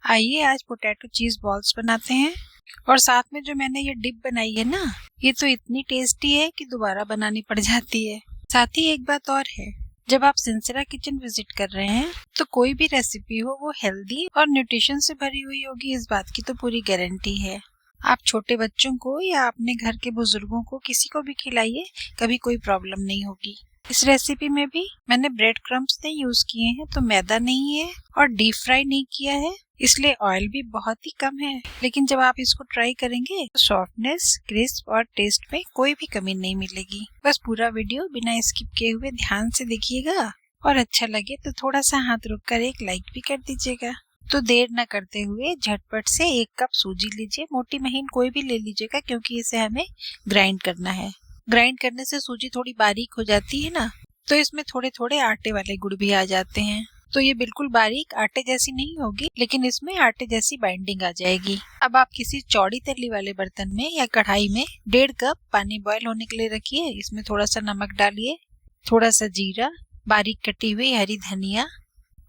आइए आज पोटैटो चीज बॉल्स बनाते हैं। और साथ में जो मैंने ये डिप बनाई है ना, ये तो इतनी टेस्टी है कि दोबारा बनानी पड़ जाती है। साथ ही एक बात और है, जब आप सिंसेरा किचन विजिट कर रहे हैं तो कोई भी रेसिपी हो वो हेल्दी और न्यूट्रिशन से भरी हुई होगी, इस बात की तो पूरी गारंटी है। आप छोटे बच्चों को या अपने घर के बुजुर्गों को किसी को भी खिलाइए, कभी कोई प्रॉब्लम नहीं होगी। इस रेसिपी में भी मैंने ब्रेड क्रम्स नहीं यूज किए हैं, तो मैदा नहीं है और डीप फ्राई नहीं किया है, इसलिए ऑयल भी बहुत ही कम है। लेकिन जब आप इसको ट्राई करेंगे तो सॉफ्टनेस, क्रिस्प और टेस्ट में कोई भी कमी नहीं मिलेगी। बस पूरा वीडियो बिना स्किप किए हुए ध्यान से देखिएगा और अच्छा लगे तो थोड़ा सा हाथ रोक कर एक लाइक भी कर दीजिएगा। तो देर न करते हुए झटपट से 1 कप सूजी लीजिए। मोटी महीन कोई भी ले लीजिएगा, क्योंकि इसे हमें ग्राइंड करना है। ग्राइंड करने से सूजी थोड़ी बारीक हो जाती है ना, तो इसमें थोड़े थोड़े आटे वाले गुड़ भी आ जाते हैं। तो ये बिल्कुल बारीक आटे जैसी नहीं होगी, लेकिन इसमें आटे जैसी बाइंडिंग आ जाएगी। अब आप किसी चौड़ी तली वाले बर्तन में या कढ़ाई में 1.5 कप पानी बॉयल होने के लिए रखिए। इसमें थोड़ा सा नमक डालिए, थोड़ा सा जीरा, बारीक कटी हुई हरी धनिया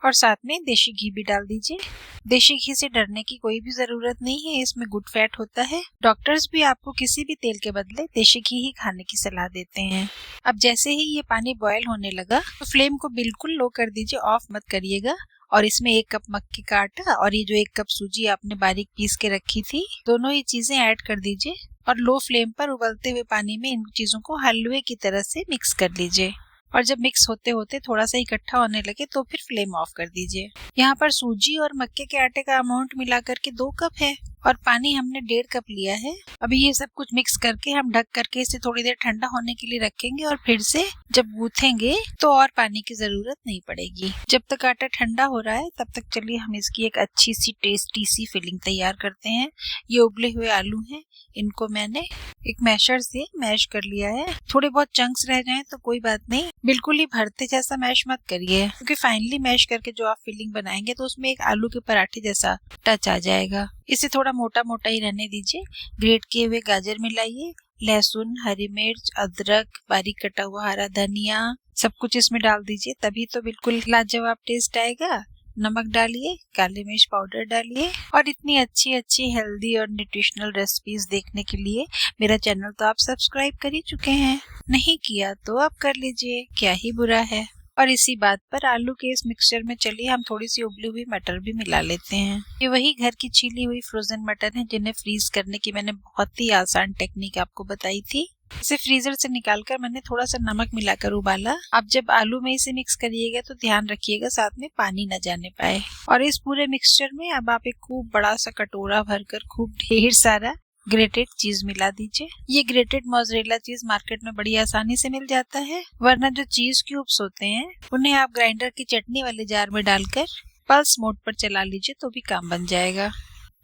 और साथ में देशी घी भी डाल दीजिए। देशी घी से डरने की कोई भी जरूरत नहीं है, इसमें गुड फैट होता है। डॉक्टर्स भी आपको किसी भी तेल के बदले देशी घी ही खाने की सलाह देते हैं। अब जैसे ही ये पानी बॉयल होने लगा तो फ्लेम को बिल्कुल लो कर दीजिए, ऑफ मत करिएगा। और इसमें 1 कप मक्के का आटा और ये जो 1 कप सूजी आपने बारीक पीस के रखी थी, दोनों ही चीजें ऐड कर दीजिए और लो फ्लेम पर उबलते हुए पानी में इन चीजों को हलवे की तरह से मिक्स कर लीजिए। और जब मिक्स होते होते थोड़ा सा इकट्ठा होने लगे तो फिर फ्लेम ऑफ कर दीजिए। यहाँ पर सूजी और मक्के के आटे का अमाउंट मिलाकर के 2 कप है और पानी हमने 1.5 कप लिया है। अभी ये सब कुछ मिक्स करके हम ढक करके इसे थोड़ी देर ठंडा होने के लिए रखेंगे और फिर से जब गूंथेंगे तो और पानी की जरूरत नहीं पड़ेगी। जब तक आटा ठंडा हो रहा है तब तक चलिए हम इसकी एक अच्छी सी टेस्टी सी फिलिंग तैयार करते हैं। ये उबले हुए आलू हैं, इनको मैंने एक मैशर से मैश कर लिया है। थोड़े बहुत चंक्स रह जाएं तो कोई बात नहीं, बिल्कुल ही भरते जैसा मैश मत करिए, क्योंकि फाइनली मैश करके जो आप फिलिंग बनाएंगे तो उसमें एक आलू के पराठे जैसा टच आ जाएगा। इसे थोड़ा मोटा मोटा ही रहने दीजिए। ग्रेट किए हुए गाजर मिलाइए, लहसुन, हरी मिर्च, अदरक, बारीक कटा हुआ हरा धनिया, सब कुछ इसमें डाल दीजिए, तभी तो बिल्कुल लाजवाब टेस्ट आएगा। नमक डालिए, काली मिर्च पाउडर डालिए। और इतनी अच्छी अच्छी हेल्दी और न्यूट्रिशनल रेसिपीज देखने के लिए मेरा चैनल तो आप सब्सक्राइब कर ही चुके हैं, नहीं किया तो आप कर लीजिए, क्या ही बुरा है। और इसी बात पर आलू के इस मिक्सचर में चलिए हम थोड़ी सी उबली हुई मटर भी मिला लेते हैं। ये वही घर की छीली हुई फ्रोजन मटर है, जिन्हें फ्रीज करने की मैंने बहुत ही आसान टेक्निक आपको बताई थी। इसे फ्रीजर से निकालकर मैंने थोड़ा सा नमक मिलाकर उबाला। अब जब आलू में इसे मिक्स करिएगा तो ध्यान रखिएगा साथ में पानी न जाने पाए। और इस पूरे मिक्सचर में अब आप एक खूब बड़ा सा कटोरा भरकर खूब ढेर सारा ग्रेटेड चीज मिला दीजिए। ये ग्रेटेड मोज़रेला चीज मार्केट में बड़ी आसानी से मिल जाता है, वरना जो चीज क्यूब्स होते हैं उन्हें आप ग्राइंडर की चटनी वाले जार में डालकर पल्स मोड पर चला लीजिए तो भी काम बन जाएगा।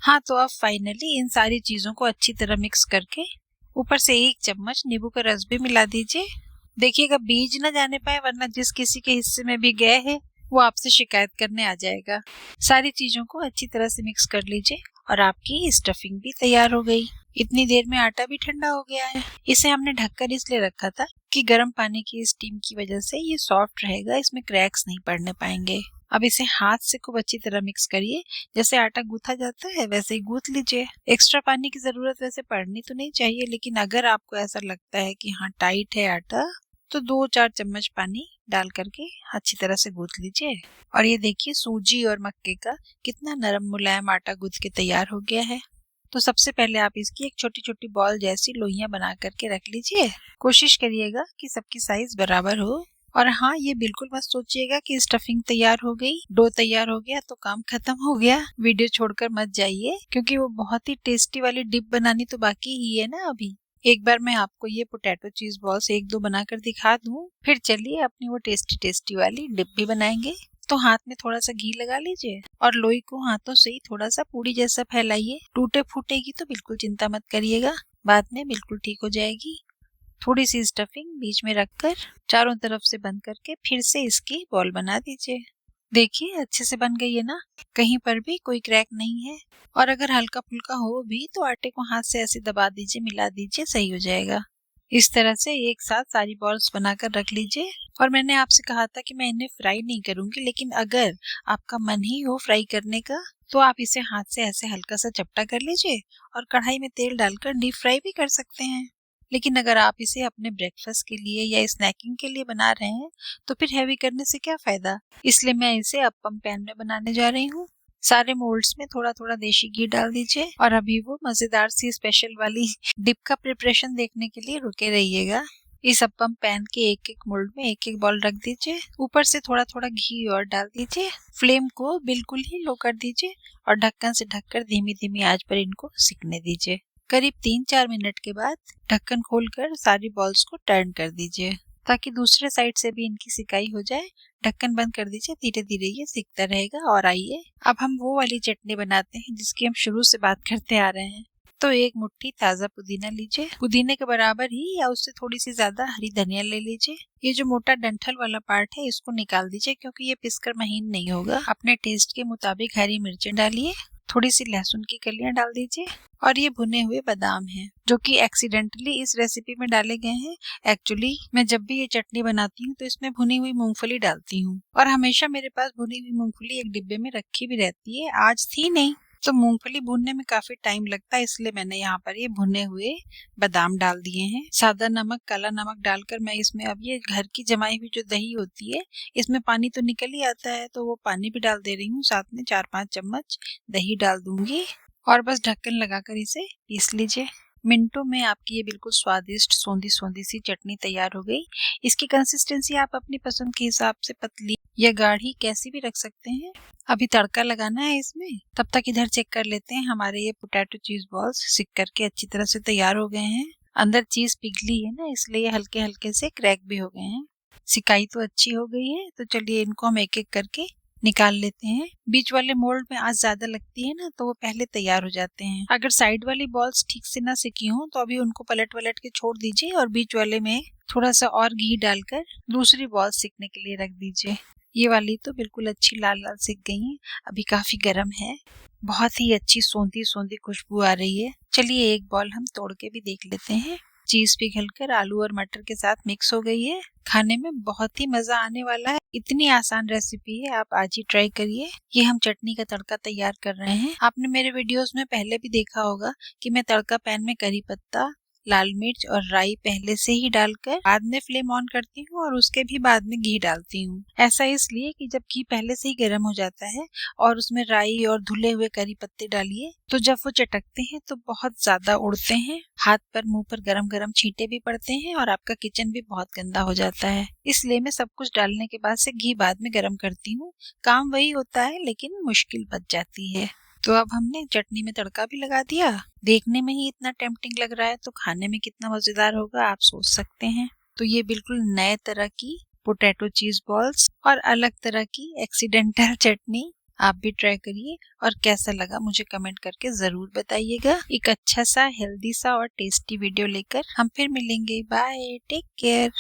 हाँ, तो अब फाइनली इन सारी चीजों को अच्छी तरह मिक्स करके ऊपर से 1 चम्मच नींबू का रस भी मिला दीजिए। देखिएगा बीज न जाने पाए, वरना जिस किसी के हिस्से में भी गए हैं वो आपसे शिकायत करने आ जाएगा। सारी चीजों को अच्छी तरह से मिक्स कर लीजिए और आपकी स्टफिंग भी तैयार हो गई। इतनी देर में आटा भी ठंडा हो गया है। इसे हमने ढककर इसलिए रखा था कि गर्म पानी की स्टीम की वजह से ये सॉफ्ट रहेगा, इसमें क्रैक्स नहीं पड़ने पाएंगे। अब इसे हाथ से खूब अच्छी तरह मिक्स करिए, जैसे आटा गूथा जाता है वैसे ही गूथ लीजिए। एक्स्ट्रा पानी की जरूरत वैसे पड़नी तो नहीं चाहिए, लेकिन अगर आपको ऐसा लगता है कि हाँ टाइट है आटा, तो 2-4 चम्मच पानी डाल करके अच्छी तरह से गूथ लीजिए। और ये देखिए सूजी और मक्के का कितना नरम मुलायम आटा गूथ के तैयार हो गया है। तो सबसे पहले आप इसकी एक छोटी छोटी बॉल जैसी लोइयां बना करके रख लीजिए। कोशिश करिएगा कि सबकी साइज बराबर हो। और हाँ, ये बिल्कुल मत सोचिएगा कि स्टफिंग तैयार हो गई, डो तैयार हो गया तो काम खत्म हो गया। वीडियो छोड़कर मत जाइए, क्योंकि वो बहुत ही टेस्टी वाली डिप बनानी तो बाकी ही है ना अभी। एक बार मैं आपको ये पोटैटो चीज बॉल्स 1-2 बनाकर दिखा दूं, फिर चलिए अपनी वो टेस्टी टेस्टी वाली डिप भी बनाएंगे। तो हाथ में थोड़ा सा घी लगा लीजिए और लोई को हाथों से ही थोड़ा सा पूड़ी जैसा फैलाइए। टूटे फूटेगी तो बिल्कुल चिंता मत करिएगा, बाद में बिल्कुल ठीक हो जाएगी। थोड़ी सी स्टफिंग बीच में रखकर चारों तरफ से बंद करके फिर से इसकी बॉल बना दीजिए। देखिए अच्छे से बन गई है ना, कहीं पर भी कोई क्रैक नहीं है। और अगर हल्का फुल्का हो भी तो आटे को हाथ से ऐसे दबा दीजिए, मिला दीजिए, सही हो जाएगा। इस तरह से एक साथ सारी बॉल्स बनाकर रख लीजिए। और मैंने आपसे कहा था कि मैं इन्हें फ्राई नहीं करूंगी, लेकिन अगर आपका मन ही हो फ्राई करने का तो आप इसे हाथ से ऐसे हल्का सा चपटा कर लीजिए और कढ़ाई में तेल डालकर डीप फ्राई भी कर सकते हैं। लेकिन अगर आप इसे अपने ब्रेकफास्ट के लिए या स्नैकिंग के लिए बना रहे हैं तो फिर हैवी करने से क्या फायदा, इसलिए मैं इसे अप्पम पैन में बनाने जा रही हूँ। सारे मोल्ड्स में थोड़ा थोड़ा देशी घी डाल दीजिए और अभी वो मजेदार सी स्पेशल वाली डिप का प्रिपरेशन देखने के लिए रुके रहिएगा। इस अप्पम पैन के एक एक मोल्ड में एक एक बॉल रख दीजिए, ऊपर से थोड़ा थोड़ा घी और डाल दीजिए, फ्लेम को बिल्कुल ही लो कर दीजिए और ढक्कन से ढककर धीमी धीमी आंच पर इनको सिकने दीजिए। करीब 3-4 मिनट के बाद ढक्कन खोलकर सारी बॉल्स को टर्न कर दीजिए ताकि दूसरे साइड से भी इनकी सिकाई हो जाए। ढक्कन बंद कर दीजिए, धीरे धीरे ये सिकता रहेगा। और आइए अब हम वो वाली चटनी बनाते हैं जिसकी हम शुरू से बात करते आ रहे हैं। तो एक मुट्ठी ताजा पुदीना लीजिए, पुदीने के बराबर ही या उससे थोड़ी सी ज्यादा हरी धनिया ले लीजिए। ये जो मोटा डंठल वाला पार्ट है इसको निकाल दीजिए क्योंकि ये पिसकर महीन नहीं होगा। अपने टेस्ट के मुताबिक हरी मिर्चें डालिए, थोड़ी सी लहसुन की कलियां डाल दीजिए और ये भुने हुए बादाम हैं जो कि एक्सीडेंटली इस रेसिपी में डाले गए हैं। एक्चुअली मैं जब भी ये चटनी बनाती हूँ तो इसमें भुनी हुई मूंगफली डालती हूँ और हमेशा मेरे पास भुनी हुई मूंगफली एक डिब्बे में रखी भी रहती है। आज थी नहीं तो मूंगफली भूनने में काफी टाइम लगता है, इसलिए मैंने यहाँ पर ये भुने हुए बादाम डाल दिए हैं। सादा नमक, काला नमक डालकर मैं इसमें अब ये घर की जमाई हुई जो दही होती है, इसमें पानी तो निकल ही आता है तो वो पानी भी डाल दे रही हूँ। साथ में 4-5 चम्मच दही डाल दूंगी और बस ढक्कन लगाकर इसे पीस लीजिए। मिनटों में आपकी ये बिल्कुल स्वादिष्ट सोंधी सोंधी सी चटनी तैयार हो गई। इसकी कंसिस्टेंसी आप अपनी पसंद के हिसाब से पतली या गाढ़ी कैसी भी रख सकते हैं। अभी तड़का लगाना है इसमें, तब तक इधर चेक कर लेते हैं। हमारे ये पोटैटो चीज बॉल्स सिक करके अच्छी तरह से तैयार हो गए हैं। अंदर चीज पिघली है ना, इसलिए हल्के हल्के से क्रैक भी हो गए हैं। सिकाई तो अच्छी हो गई है, तो चलिए इनको हम एक एक करके निकाल लेते हैं। बीच वाले मोल्ड में आंच ज्यादा लगती है ना तो वो पहले तैयार हो जाते हैं। अगर साइड वाली बॉल्स ठीक से ना सिकी हो तो अभी उनको पलट वलट के छोड़ दीजिए और बीच वाले में थोड़ा सा और घी डालकर दूसरी बॉल सिकने के लिए रख दीजिए। ये वाली तो बिल्कुल अच्छी लाल लाल सिक गई हैं। अभी काफी गर्म है, बहुत ही अच्छी सौंधी सौंधी खुशबू आ रही है। चलिए एक बॉल हम तोड़ के भी देख लेते हैं। चीज पिघलकर आलू और मटर के साथ मिक्स हो गई है। खाने में बहुत ही मजा आने वाला है। इतनी आसान रेसिपी है, आप आज ही ट्राई करिए। ये हम चटनी का तड़का तैयार कर रहे हैं। आपने मेरे वीडियोस में पहले भी देखा होगा कि मैं तड़का पैन में करी पत्ता, लाल मिर्च और राई पहले से ही डालकर बाद में फ्लेम ऑन करती हूँ और उसके भी बाद में घी डालती हूँ। ऐसा इसलिए कि जब घी पहले से ही गर्म हो जाता है और उसमें राई और धुले हुए करी पत्ते डालिए तो जब वो चटकते हैं तो बहुत ज्यादा उड़ते हैं, हाथ पर मुंह पर गरम गरम छींटे भी पड़ते हैं और आपका किचन भी बहुत गंदा हो जाता है। इसलिए मैं सब कुछ डालने के बाद से घी बाद में गरम करती हूँ। काम वही होता है लेकिन मुश्किल बच जाती है। तो अब हमने चटनी में तड़का भी लगा दिया। देखने में ही इतना टेम्पटिंग लग रहा है तो खाने में कितना मजेदार होगा आप सोच सकते हैं। तो ये बिल्कुल नए तरह की पोटैटो चीज बॉल्स और अलग तरह की एक्सीडेंटल चटनी, आप भी ट्राई करिए और कैसा लगा मुझे कमेंट करके जरूर बताइएगा। एक अच्छा सा हेल्दी सा और टेस्टी वीडियो लेकर हम फिर मिलेंगे। Bye, take care.